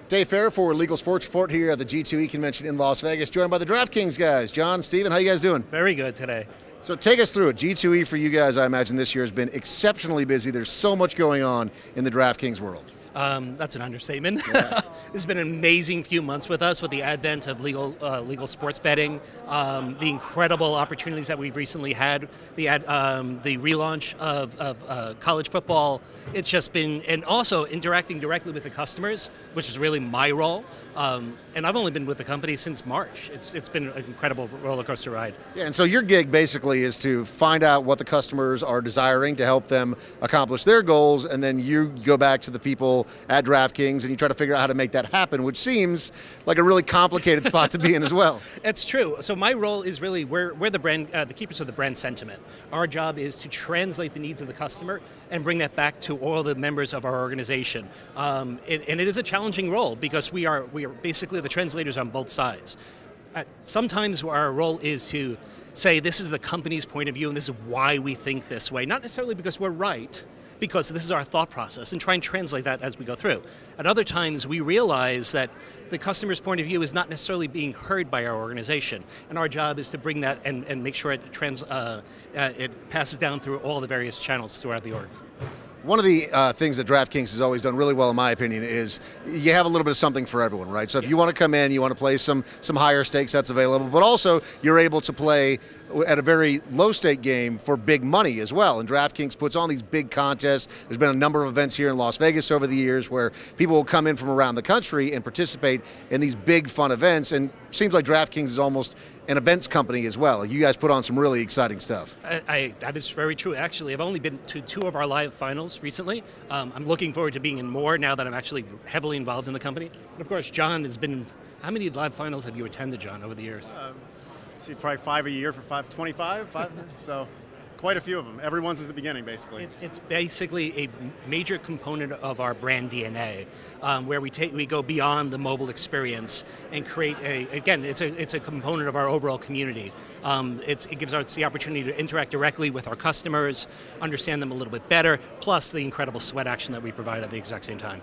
Dave Fair for Legal Sports Report here at the G2E convention in Las Vegas, joined by the DraftKings guys. John, Steven, how you guys doing? Very good today. So take us through it. G2E for you guys, I imagine this year has been exceptionally busy. There's so much going on in the DraftKings world. That's an understatement. Yeah. It's been an amazing few months with us with the advent of legal sports betting, the incredible opportunities that we've recently had, the relaunch of college football. It's just been, and also interacting directly with the customers, which is really my role. And I've only been with the company since March. It's been an incredible roller coaster ride. Yeah, and so your gig basically is to find out what the customers are desiring to help them accomplish their goals, and then you go back to the people at DraftKings and you try to figure out how to make that happen, which seems like a really complicated spot to be in as well. It's true. So my role is really we're the brand, the keepers of the brand sentiment. Our job is to translate the needs of the customer and bring that back to all the members of our organization. And it is a challenging role because we are basically the translators on both sides. Sometimes our role is to say this is the company's point of view and this is why we think this way, not necessarily because we're right, because this is our thought process, and try and translate that as we go through. At other times, we realize that the customer's point of view is not necessarily being heard by our organization, and our job is to bring that and make sure it passes down through all the various channels throughout the org. One of the things that DraftKings has always done really well, in my opinion, is you have a little bit of something for everyone, right? So if you want to come in, you want to play some higher stakes, that's available, but also you're able to play at a very low-stake game for big money as well. And DraftKings puts on these big contests. There's been a number of events here in Las Vegas over the years where people will come in from around the country and participate in these big, fun events. And it seems like DraftKings is almost an events company as well. You guys put on some really exciting stuff. That is very true. Actually, I've only been to 2 of our live finals recently. I'm looking forward to being in more now that I'm actually heavily involved in the company. And of course, John has been. How many live finals have you attended, John, over the years? See, probably 5 a year for 25, so quite a few of them. Everyone's is the beginning, basically. It's basically a major component of our brand DNA, where we go beyond the mobile experience and create it's a component of our overall community. It gives us the opportunity to interact directly with our customers, understand them a little bit better, plus the incredible sweat action that we provide at the exact same time.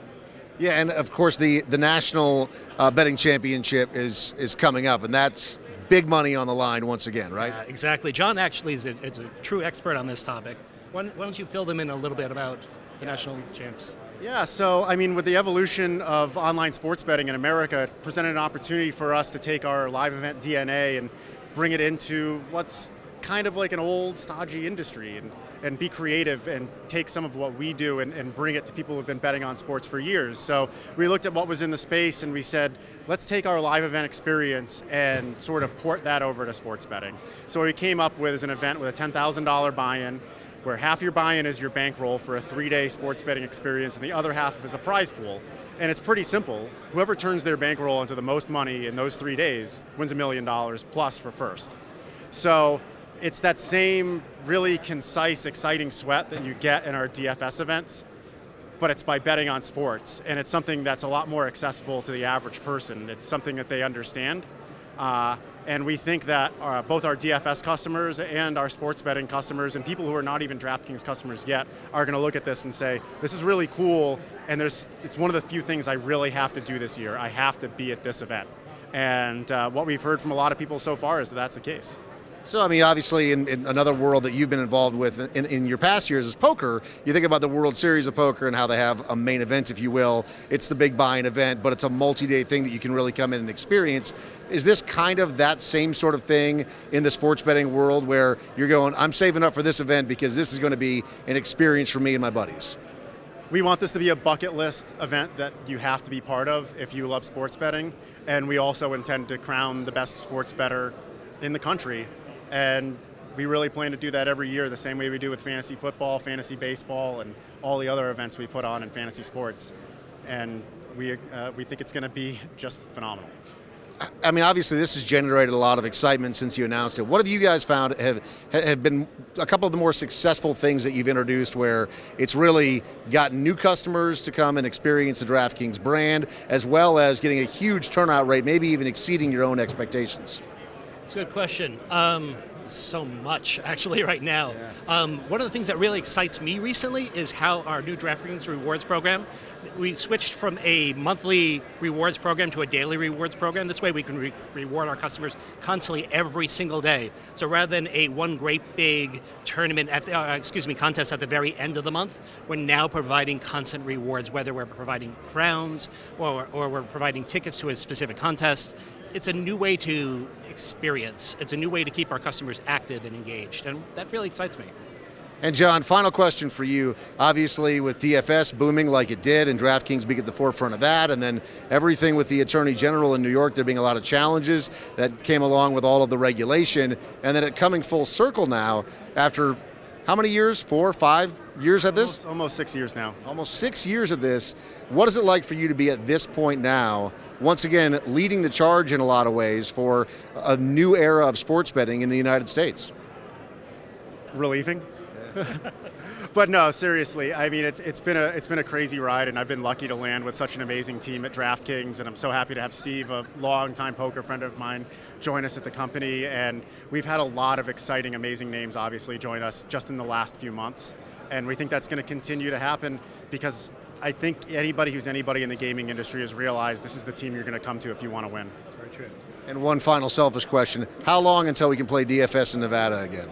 Yeah, and of course the National Betting Championship is coming up, and that's big money on the line once again, right? Exactly. John actually is a true expert on this topic. Why don't you fill them in a little bit about the national champs? Yeah, so I mean, with the evolution of online sports betting in America, it presented an opportunity for us to take our live event DNA and bring it into what's kind of like an old, stodgy industry and be creative and take some of what we do and bring it to people who've been betting on sports for years. So we looked at what was in the space and we said, let's take our live event experience and sort of port that over to sports betting. So what we came up with is an event with a $10,000 buy-in, where half your buy-in is your bankroll for a 3-day sports betting experience and the other half is a prize pool. And it's pretty simple. Whoever turns their bankroll into the most money in those 3 days wins $1 million plus for first. So it's that same really concise, exciting sweat that you get in our DFS events, but it's by betting on sports. And it's something that's a lot more accessible to the average person. It's something that they understand. And we think that both our DFS customers and our sports betting customers and people who are not even DraftKings customers yet are going to look at this and say, this is really cool, and it's one of the few things I really have to do this year. I have to be at this event. And what we've heard from a lot of people so far is that that's the case. So, I mean, obviously, in another world that you've been involved with in your past years is poker. You think about the World Series of Poker and how they have a main event, if you will. It's the big buy-in event, but it's a multi-day thing that you can really come in and experience. Is this kind of that same sort of thing in the sports betting world where you're going, I'm saving up for this event because this is going to be an experience for me and my buddies? We want this to be a bucket list event that you have to be part of if you love sports betting. And we also intend to crown the best sports bettor in the country. And we really plan to do that every year, the same way we do with fantasy football, fantasy baseball, and all the other events we put on in fantasy sports. And we think it's going to be just phenomenal. I mean, obviously, this has generated a lot of excitement since you announced it. What have you guys found have been a couple of the more successful things that you've introduced where it's really gotten new customers to come and experience the DraftKings brand, as well as getting a huge turnout rate, maybe even exceeding your own expectations? It's a good question. So much, actually, right now. One of the things that really excites me recently is how our new DraftKings rewards program, we switched from a monthly rewards program to a daily rewards program. This way we can reward our customers constantly every single day. So rather than a one great big tournament at the, contest at the very end of the month, we're now providing constant rewards, whether we're providing crowns or we're providing tickets to a specific contest. It's a new way to experience. It's a new way to keep our customers active and engaged, and that really excites me. And John, final question for you. Obviously, with DFS booming like it did, and DraftKings being at the forefront of that, and then everything with the Attorney General in New York, there being a lot of challenges that came along with all of the regulation, and then it coming full circle now after how many years? 4 or 5 years at this? Almost 6 years now. Almost 6 years of this. What is it like for you to be at this point now, once again, leading the charge in a lot of ways for a new era of sports betting in the United States? Relieving. But no, seriously, I mean, it's been a crazy ride, and I've been lucky to land with such an amazing team at DraftKings, and I'm so happy to have Steve, a longtime poker friend of mine, join us at the company. And we've had a lot of exciting, amazing names, obviously, join us just in the last few months, and we think that's going to continue to happen because I think anybody who's anybody in the gaming industry has realized this is the team you're going to come to if you want to win. That's very true. And one final selfish question: how long until we can play DFS in Nevada again?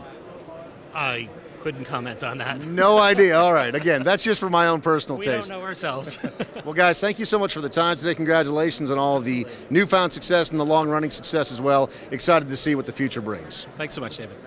I couldn't comment on that. No idea. All right. Again, that's just for my own personal taste. We don't know ourselves. Well, guys, thank you so much for the time today. Congratulations on all of the newfound success and the long-running success as well. Excited to see what the future brings. Thanks so much, David.